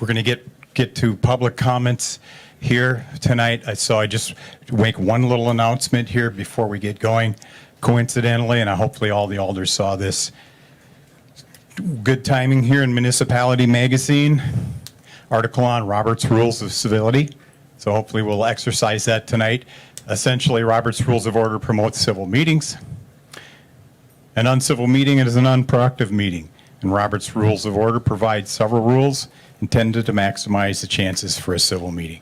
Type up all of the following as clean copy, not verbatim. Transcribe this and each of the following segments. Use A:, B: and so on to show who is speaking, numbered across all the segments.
A: We're going to get to public comments here tonight. So I just make one little announcement here before we get going. Coincidentally, and hopefully all the alders saw this, good timing here in Municipality Magazine, article on Robert's Rules of Civility. So hopefully we'll exercise that tonight. Essentially, Robert's Rules of Order promotes civil meetings. An uncivil meeting is an unproductive meeting. And Robert's Rules of Order provides several rules intended to maximize the chances for a civil meeting.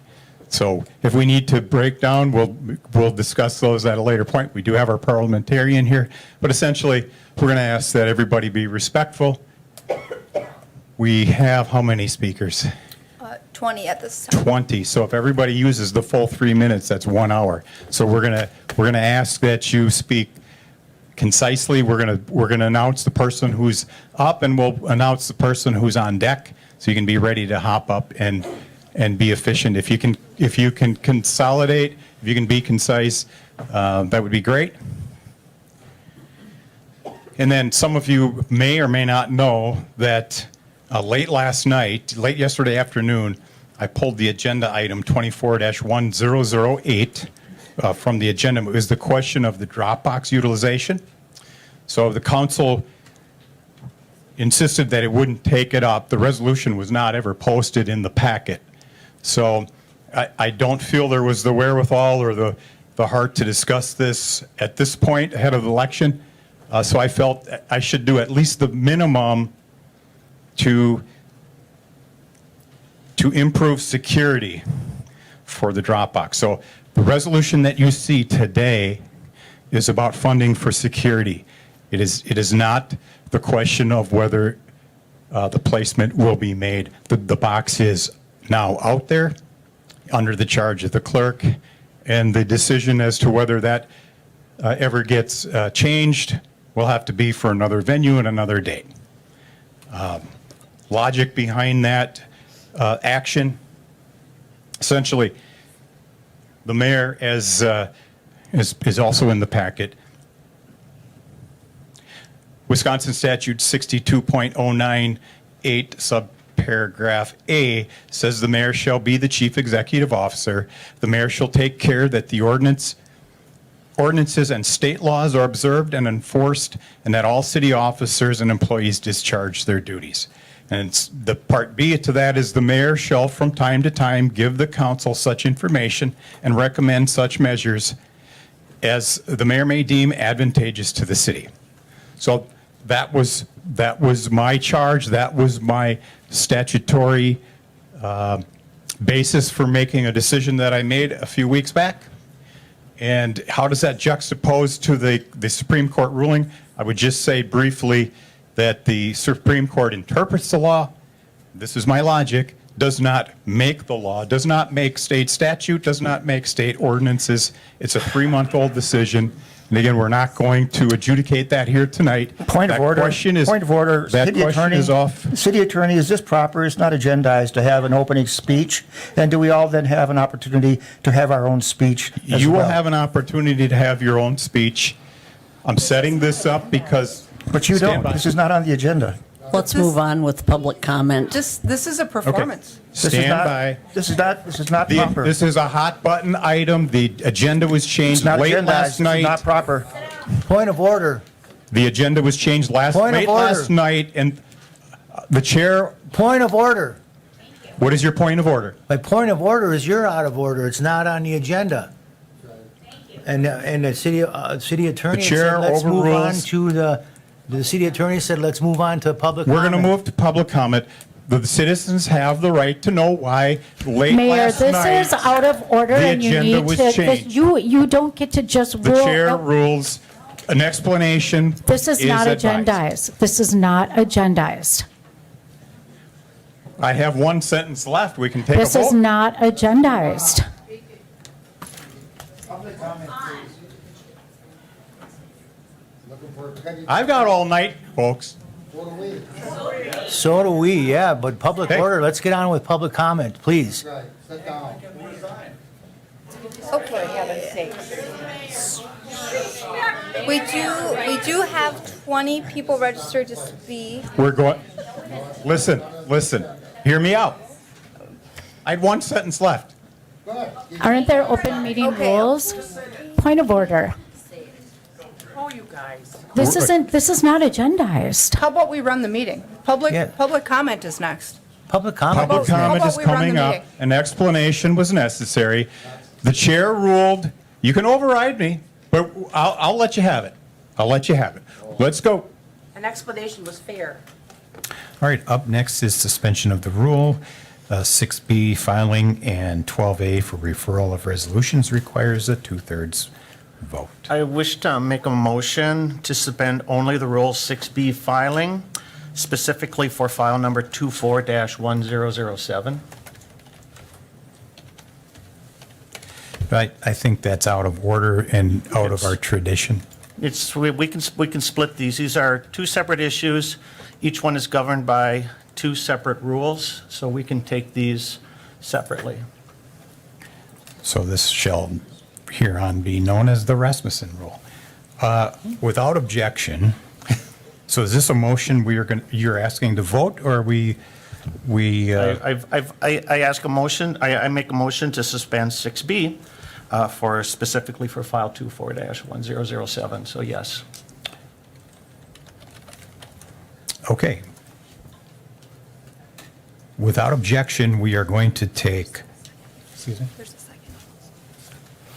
A: So if we need to break down, we'll discuss those at a later point. We do have our parliamentarian here, but essentially we're going to ask that everybody be respectful. We have how many speakers?
B: 20 at this time.
A: 20. So if everybody uses the full 3 minutes, that's 1 hour. So we're gonna ask that you speak concisely. We're gonna announce the person who's up, and we'll announce the person who's on deck, so you can be ready to hop up and be efficient. If you can consolidate, if you can be concise, that would be great. And then some of you may or may not know that late yesterday afternoon, I pulled the agenda item 24-1008 from the agenda. It was the question of the Dropbox utilization. So the council insisted that it wouldn't take it up. The resolution was not ever posted in the packet. So I don't feel there was the wherewithal or the heart to discuss this at this point ahead of the election. So I felt I should do at least the minimum to improve security for the Dropbox. So the resolution that you see today is about funding for security. It is not the question of whether the placement will be made. The box is now out there under the charge of the clerk, and the decision as to whether that ever gets changed will have to be for another venue and another date. Logic behind that action, essentially, the mayor, as is also in the packet, Wisconsin Statute 62.098 subparagraph A says the mayor shall be the chief executive officer. The mayor shall take care that the ordinances and state laws are observed and enforced, and that all city officers and employees discharge their duties. And the part B to that is the mayor shall from time to time give the council such information and recommend such measures as the mayor may deem advantageous to the city. So that was my charge. That was my statutory basis for making a decision that I made a few weeks back. And how does that juxtapose to the Supreme Court ruling? I would just say briefly that the Supreme Court interprets the law. This is my logic. Does not make the law, does not make state statute, does not make state ordinances. It's a 3-month-old decision. And again, we're not going to adjudicate that here tonight.
C: Point of order. Point of order.
A: That question is off.
C: City attorney, is this proper? It's not agendized to have an opening speech. And do we all then have an opportunity to have our own speech as well?
A: You will have an opportunity to have your own speech. I'm setting this up because...
C: But you don't. This is not on the agenda.
D: Let's move on with public comment.
B: This is a performance.
A: Stand by.
C: This is not proper.
A: This is a hot button item. The agenda was changed
C: It's not
A: late
C: agendized.
A: last night.
C: It's not proper. Point of order.
A: The agenda was changed last night, and the chair.
E: Point of order.
A: What is your point of order?
E: My point of order is you're out of order. It's not on the agenda. And the city attorney
A: The chair
E: said let's move on
A: overrules.
E: to the city attorney said let's move on to public
A: We're
E: comment.
A: going to move to public comment. The citizens have the right to know why late
F: Mayor,
A: last night.
F: this is out of order,
A: the
F: and you
A: agenda
F: need
A: was
F: to.
A: changed.
F: You don't get to just
A: The
F: rule.
A: chair rules. An explanation.
F: This is not
A: advised.
F: agendized. This is not agendized.
A: I have one sentence left. We can take
F: This
A: a
F: is
A: vote.
F: not agendized.
A: I've got all night, folks.
E: So do we, yeah, but public
A: Hey.
E: order, let's get on with public comment, please.
B: Okay, heaven's sakes. We do have 20 people registered to speak.
A: We're going. Listen. Hear me out. I had one sentence left.
F: Aren't there open meeting
B: Okay.
F: rules? Point of order.
G: Oh, you guys.
F: This is not agendized.
B: How about we run the meeting?
E: Yeah.
B: Public comment is next.
E: Public comment.
A: Public
B: how
A: comment
B: about
A: is
B: we run the
A: coming up.
B: meeting?
A: An explanation was necessary. The chair ruled, you can override me, but I'll let you have it. I'll let you have it. Let's go.
G: An explanation was fair.
A: All right, up next is suspension of the rule. 6B filing and 12A for referral of resolutions requires a 2/3 vote.
H: I wish to make a motion to suspend only the Rule 6B filing, specifically for file number 24-1007.
A: I think that's out of order and out of
H: It's-
A: our tradition.
H: We can split these. These are two separate issues. Each one is governed by two separate rules, so we can take these separately.
A: So this shall hereon be known as the Rasmussen rule. Without objection, so is this a motion you're asking to vote, or we,
H: I ask a motion, I make a motion to suspend 6B specifically for file 24-1007, so yes.
A: okay. Without objection, we are going to take, excuse me?
B: There's a second.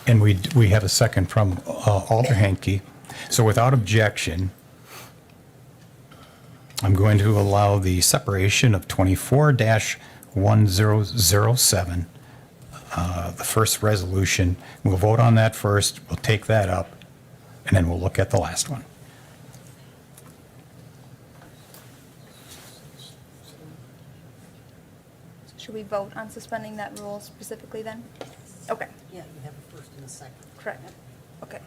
A: And we have a second from Alder Henke. So without objection, I'm going to allow the separation of 24-1007, the first resolution. We'll vote on that first, we'll take that up, and then we'll look at the last one.
B: Should we vote on suspending that rule specifically then? Okay,
D: Yeah, you have a first and a second.
B: correct. Okay.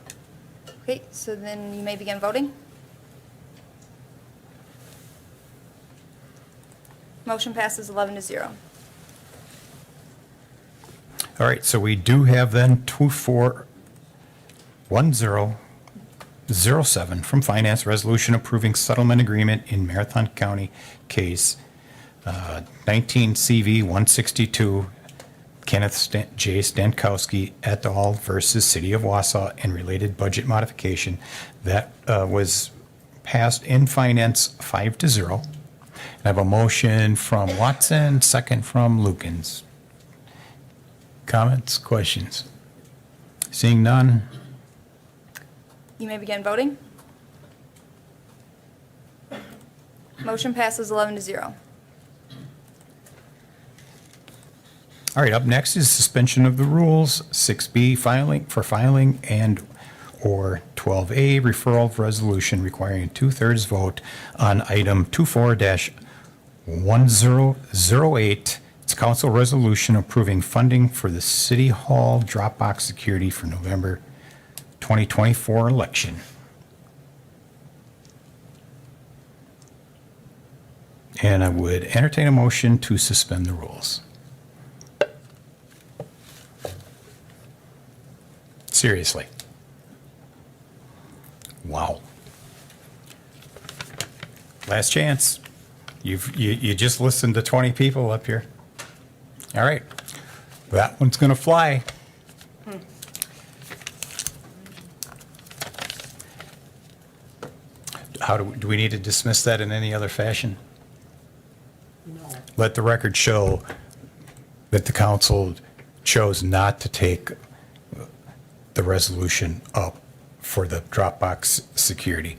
B: Okay, so then you may begin voting. Motion passes 11-0.
A: All right, so we do have then 24-1007 from Finance, resolution approving settlement agreement in Marathon County case 19 CV 162, Kenneth J. Stankowski et al. Versus City of Wausau and related budget modification. That was passed in Finance 5-0. I have a motion from Watson, second from Lukens. Comments, questions? Seeing none,
B: You may begin voting. Motion passes 11-0.
A: all right, up next is suspension of the rules, 6B filing and or 12A referral of resolution requiring a 2/3 vote on item 24-1008. It's council resolution approving funding for the City Hall Dropbox security for November 2024 election. And I would entertain a motion to suspend the rules. Seriously. Wow. Last chance. You just listened to 20 people up here. All right. That one's going to fly. Do we need to dismiss that in any other fashion?
D: No.
A: Let the record show that the council chose not to take the resolution up for the Dropbox security.